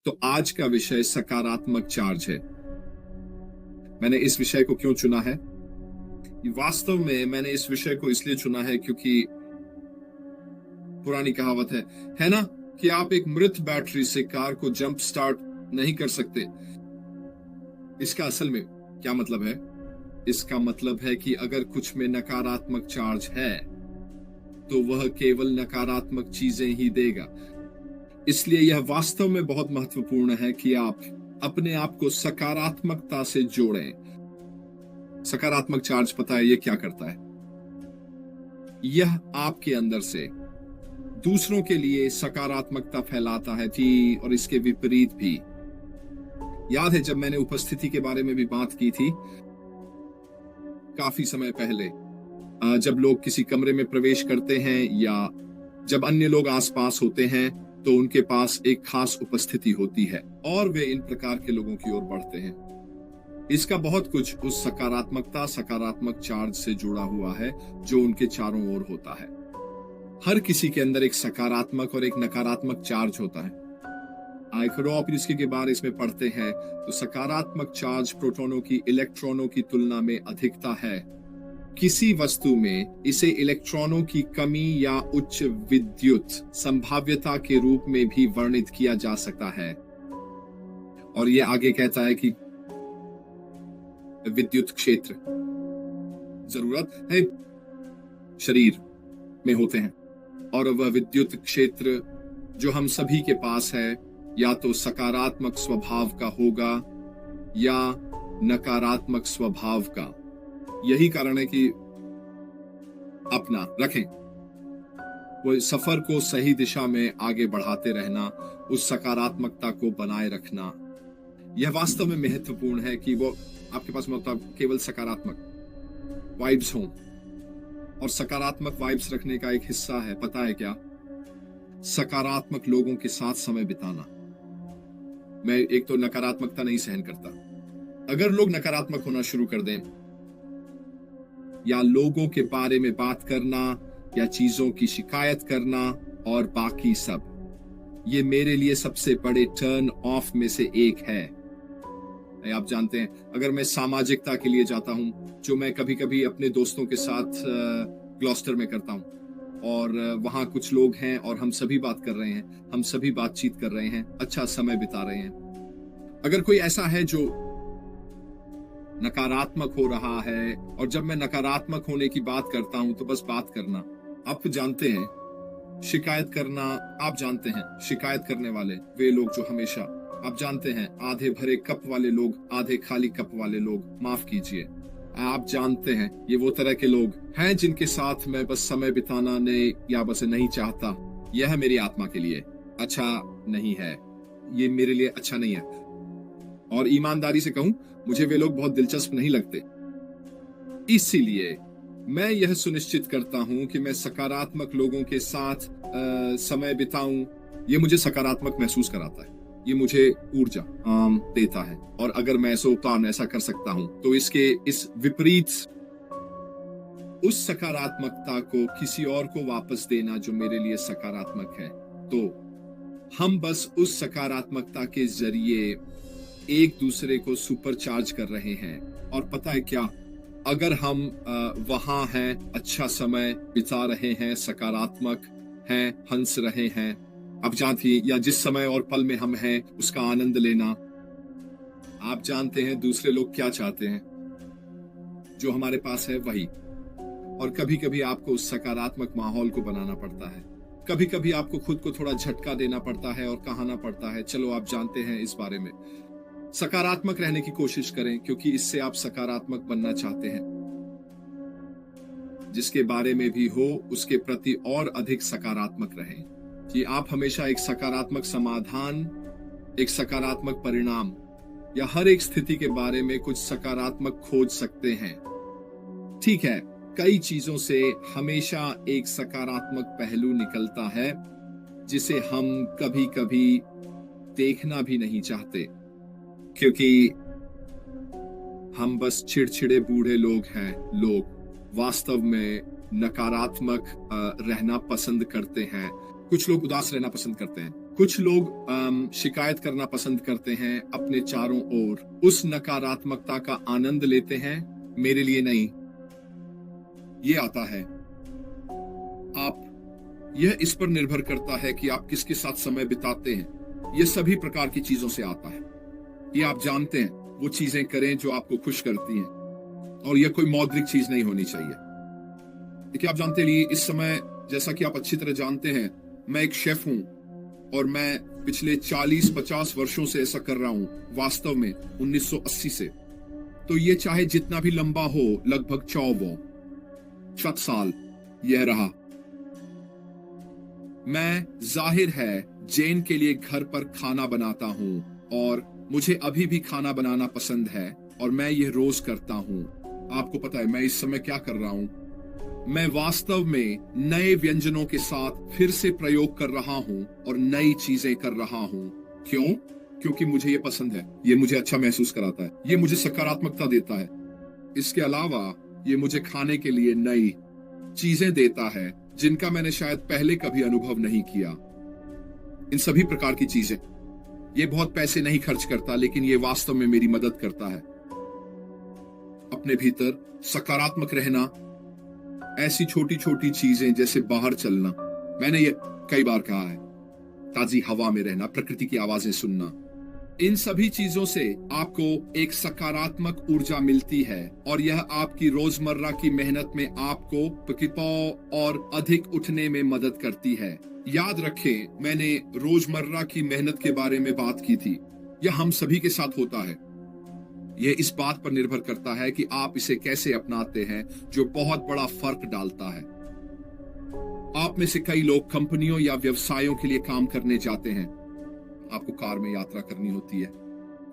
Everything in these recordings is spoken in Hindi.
तो आज का विषय सकारात्मक चार्ज है। मैंने इस विषय को क्यों चुना है? वास्तव में मैंने इस विषय को इसलिए चुना है क्योंकि पुरानी कहावत है ना, कि आप एक मृत बैटरी से कार को जंप स्टार्ट नहीं कर सकते। इसका असल में क्या मतलब है? इसका मतलब है कि अगर कुछ में नकारात्मक चार्ज है तो वह केवल नकारात्मक चीजें ही देगा। इसलिए यह वास्तव में बहुत महत्वपूर्ण है कि आप अपने आप को सकारात्मकता से जोड़ें। सकारात्मक चार्ज पता है ये क्या करता है? यह आपके अंदर से दूसरों के लिए सकारात्मकता फैलाता है जी, और इसके विपरीत भी। याद है जब मैंने उपस्थिति के बारे में भी बात की थी काफी समय पहले, जब लोग किसी कमरे में प्रवेश करते हैं या जब अन्य लोग आसपास होते हैं तो उनके पास एक खास उपस्थिति होती है और वे इन प्रकार के लोगों की ओर बढ़ते हैं। इसका बहुत कुछ उस सकारात्मक चार्ज से जुड़ा हुआ है जो उनके चारों ओर होता है। हर किसी के अंदर एक सकारात्मक और एक नकारात्मक चार्ज होता है। आइकरो आप इसके बारे इसमें पढ़ते हैं तो सकारात्मक चार्ज प्रोटॉनों की इलेक्ट्रॉनों की तुलना में अधिकता है। किसी वस्तु में इसे इलेक्ट्रॉनों की कमी या उच्च विद्युत संभाव्यता के रूप में भी वर्णित किया जा सकता है। और यह आगे कहता है कि विद्युत क्षेत्र जरूरत है शरीर में होते हैं, और वह विद्युत क्षेत्र जो हम सभी के पास है या तो सकारात्मक स्वभाव का होगा या नकारात्मक स्वभाव का। यही कारण है कि अपना रखें, वो सफर को सही दिशा में आगे बढ़ाते रहना, उस सकारात्मकता को बनाए रखना। यह वास्तव में महत्वपूर्ण है कि वो आपके पास मतलब केवल सकारात्मक वाइब्स हों, और सकारात्मक वाइब्स रखने का एक हिस्सा है पता है क्या? सकारात्मक लोगों के साथ समय बिताना। मैं एक तो नकारात्मकता नहीं सहन करता। अगर लोग नकारात्मक होना शुरू कर दें या लोगों के बारे में बात करना या चीजों की शिकायत करना और बाकी सब, ये मेरे लिए सबसे बड़े टर्न ऑफ में से एक है। आप जानते हैं, अगर मैं सामाजिकता के लिए जाता हूं, जो मैं कभी कभी अपने दोस्तों के साथ ग्लॉस्टर में करता हूं, और वहां कुछ लोग हैं और हम सभी बात कर रहे हैं, हम सभी बातचीत कर रहे हैं, अच्छा समय बिता रहे हैं। अगर कोई ऐसा है जो नकारात्मक हो रहा है, और जब मैं नकारात्मक होने की बात करता हूं तो बस बात करना, आप जानते हैं, शिकायत करना, आप जानते हैं शिकायत करने वाले वे लोग जो हमेशा, आप जानते हैं, आधे भरे कप वाले लोग, आधे खाली कप वाले लोग, माफ कीजिए, आप जानते हैं ये वो तरह के लोग हैं जिनके साथ मैं बस समय बिताना नहीं या बस नहीं चाहता। यह मेरी आत्मा के लिए अच्छा नहीं है, ये मेरे लिए अच्छा नहीं है, और ईमानदारी से कहूं मुझे वे लोग बहुत दिलचस्प नहीं लगते। इसीलिए मैं यह सुनिश्चित करता हूं कि मैं सकारात्मक लोगों के साथ समय बिताऊं। ये मुझे सकारात्मक महसूस कराता है, ये मुझे ऊर्जा देता है, और अगर मैं ऐसा कर सकता हूं तो इसके इस विपरीत उस सकारात्मकता को किसी और को वापस देना जो मेरे लिए सकारात्मक है, तो हम बस उस सकारात्मकता के जरिए एक दूसरे को सुपरचार्ज कर रहे हैं। और पता है क्या, अगर हम वहां हैं, अच्छा समय बिता रहे हैं, सकारात्मक हैं, हंस रहे हैं, आप जानते हैं, या जिस समय और पल में हम हैं उसका आनंद लेना, आप जानते हैं दूसरे लोग क्या चाहते हैं, जो हमारे पास है वही। और कभी कभी आपको उस सकारात्मक माहौल को बनाना पड़ता है, कभी कभी आपको खुद को थोड़ा झटका देना पड़ता है और कहना पड़ता है, चलो आप जानते हैं इस बारे में सकारात्मक रहने की कोशिश करें, क्योंकि इससे आप सकारात्मक बनना चाहते हैं। जिसके बारे में भी हो उसके प्रति और अधिक सकारात्मक रहें, कि आप हमेशा एक सकारात्मक समाधान, एक सकारात्मक परिणाम या हर एक स्थिति के बारे में कुछ सकारात्मक खोज सकते हैं। ठीक है, कई चीजों से हमेशा एक सकारात्मक पहलू निकलता है जिसे हम कभी कभी देखना भी नहीं चाहते, क्योंकि हम बस चिड़चिड़े बूढ़े लोग हैं। लोग वास्तव में नकारात्मक रहना पसंद करते हैं। कुछ लोग उदास रहना पसंद करते हैं, कुछ लोग शिकायत करना पसंद करते हैं, अपने चारों ओर उस नकारात्मकता का आनंद लेते हैं। मेरे लिए नहीं, ये आता है। आप यह इस पर निर्भर करता है कि आप किसके साथ समय बिताते हैं। यह सभी प्रकार की चीजों से आता है। ये आप जानते हैं, वो चीजें करें जो आपको खुश करती हैं, और यह कोई मौद्रिक चीज नहीं होनी चाहिए। देखिए, आप जानते हैं, इस समय जैसा कि आप अच्छी तरह जानते हैं, मैं एक शेफ हूं और मैं पिछले 40-50 वर्षों से ऐसा कर रहा हूं, वास्तव में 1980 से। तो ये चाहे जितना भी लंबा हो, लगभग 64 साल यह रहा। मैं जाहिर है जेन के लिए घर पर खाना बनाता हूं और मुझे अभी भी खाना बनाना पसंद है और मैं यह रोज करता हूं। आपको पता है मैं इस समय क्या कर रहा हूं? मैं वास्तव में नए व्यंजनों के साथ फिर से प्रयोग कर रहा हूं और नई चीजें कर रहा हूं। क्यों? क्योंकि मुझे ये पसंद है, ये मुझे अच्छा महसूस कराता है, ये मुझे सकारात्मकता देता है। इसके अलावा ये मुझे खाने के लिए नई चीजें देता है जिनका मैंने शायद पहले कभी अनुभव नहीं किया। इन सभी प्रकार की चीजें, ये बहुत पैसे नहीं खर्च करता, लेकिन ये वास्तव में मेरी मदद करता है अपने भीतर सकारात्मक रहना। ऐसी छोटी छोटी चीजें जैसे बाहर चलना, मैंने ये कई बार कहा है, ताजी हवा में रहना, प्रकृति की आवाजें सुनना, इन सभी चीजों से आपको एक सकारात्मक ऊर्जा मिलती है और यह आपकी रोजमर्रा की मेहनत में आपको प्रतिपौ और अधिक उठने में मदद करती है। याद रखें, मैंने रोजमर्रा की मेहनत के बारे में बात की थी। यह हम सभी के साथ होता है। यह इस बात पर निर्भर करता है कि आप इसे कैसे अपनाते हैं, जो बहुत बड़ा फर्क डालता है। आप में से कई लोग कंपनियों या व्यवसायों के लिए काम करने जाते हैं। आपको कार में यात्रा करनी होती है,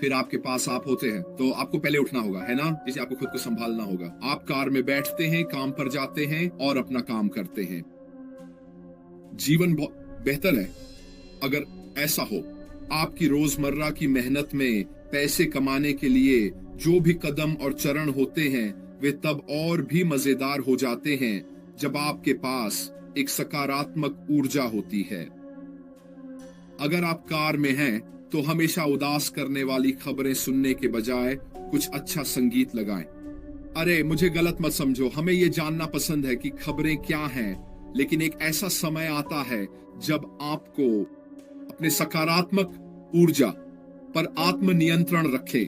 फिर आपके पास आप होते हैं, तो आपको पहले उठना होगा, है ना? जिसे आपको खुद को संभालना होगा। आप कार में बैठते हैं, काम पर जाते हैं और अपना काम करते हैं। जीवन बहुत बेहतर है अगर ऐसा हो। आपकी रोजमर्रा की मेहनत में पैसे कमाने के लिए जो भी कदम और चरण होते हैं, वे तब और भी मजेदार हो जाते हैं जब आपके पास एक सकारात्मक ऊर्जा होती है। अगर आप कार में हैं, तो हमेशा उदास करने वाली खबरें सुनने के बजाय कुछ अच्छा संगीत लगाएं। अरे, मुझे गलत मत समझो, हमें यह जानना पसंद है कि खबरें क्या हैं, लेकिन एक ऐसा समय आता है जब आपको अपने सकारात्मक ऊर्जा पर आत्मनियंत्रण रखें।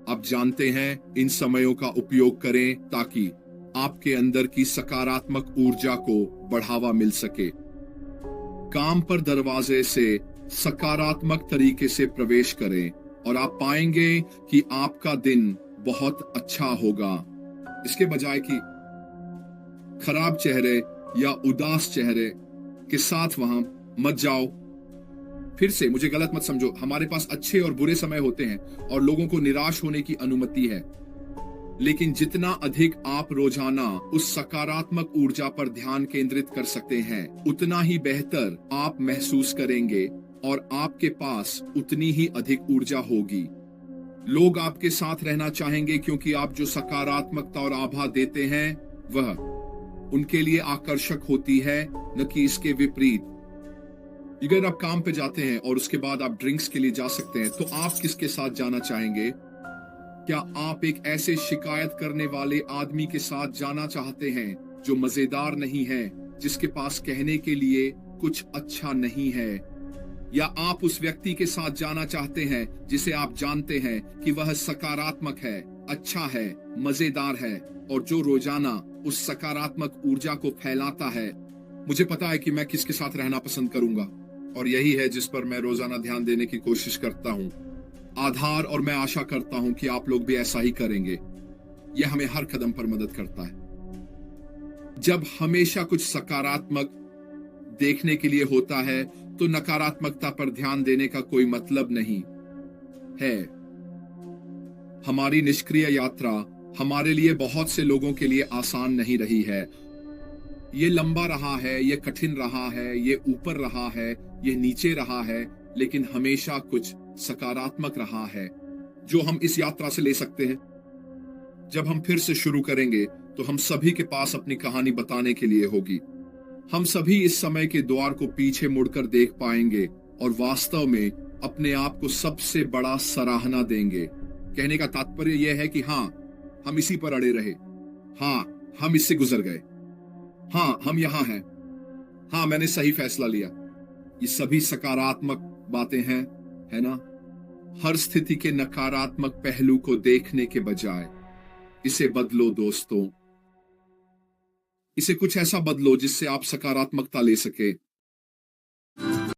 आप जानते हैं, इन समयों का उपयोग करें ताकि आपके अंदर की सकारात्मक ऊर्जा को बढ़ावा मिल सके। काम पर दरवाजे से सकारात्मक तरीके से प्रवेश करें और आप पाएंगे कि आपका दिन बहुत अच्छा होगा। इसके बजाय कि खराब चेहरे या उदास चेहरे के साथ वहां मत जाओ। फिर से मुझे गलत मत समझो, हमारे पास अच्छे और बुरे समय होते हैं और लोगों को निराश होने की अनुमति है, लेकिन जितना अधिक आप रोजाना उस सकारात्मक ऊर्जा पर ध्यान केंद्रित कर सकते हैं, उतना ही बेहतर आप महसूस करेंगे और आपके पास उतनी ही अधिक ऊर्जा होगी। लोग आपके साथ रहना चाहेंगे क्योंकि आप जो सकारात्मकता और आभा देते हैं वह उनके लिए आकर्षक होती है, न कि इसके विपरीत। अगर आप काम पे जाते हैं और उसके बाद आप ड्रिंक्स के लिए जा सकते हैं, तो आप किसके साथ जाना चाहेंगे? क्या आप एक ऐसे शिकायत करने वाले आदमी के साथ जाना चाहते हैं जो मजेदार नहीं है, जिसके पास कहने के लिए कुछ अच्छा नहीं है? या आप उस व्यक्ति के साथ जाना चाहते हैं जिसे आप जानते हैं कि वह सकारात्मक है, अच्छा है, मजेदार है और जो रोजाना उस सकारात्मक ऊर्जा को फैलाता है? मुझे पता है कि मैं किसके साथ रहना पसंद करूंगा और यही है जिस पर मैं रोजाना ध्यान देने की कोशिश करता हूं। आधार, और मैं आशा करता हूं कि आप लोग भी ऐसा ही करेंगे। यह हमें हर कदम पर मदद करता है। जब हमेशा कुछ सकारात्मक देखने के लिए होता है, तो नकारात्मकता पर ध्यान देने का कोई मतलब नहीं है। हमारी निष्क्रिय यात्रा हमारे लिए बहुत से लोगों के लिए आसान नहीं रही है। ये लंबा रहा है, ये कठिन रहा है, ये ऊपर रहा है, ये नीचे रहा है, लेकिन हमेशा कुछ सकारात्मक रहा है जो हम इस यात्रा से ले सकते हैं। जब हम फिर से शुरू करेंगे तो हम सभी के पास अपनी कहानी बताने के लिए होगी। हम सभी इस समय के द्वार को पीछे मुड़कर देख पाएंगे और वास्तव में अपने आप को सबसे बड़ा सराहना देंगे। कहने का तात्पर्य यह है कि हाँ, हम इसी पर अड़े रहे, हाँ हम इससे गुजर गए, हाँ हम यहां हैं, हाँ मैंने सही फैसला लिया। ये सभी सकारात्मक बातें हैं, है ना? हर स्थिति के नकारात्मक पहलू को देखने के बजाय इसे बदलो दोस्तों। इसे कुछ ऐसा बदलो जिससे आप सकारात्मकता ले सके।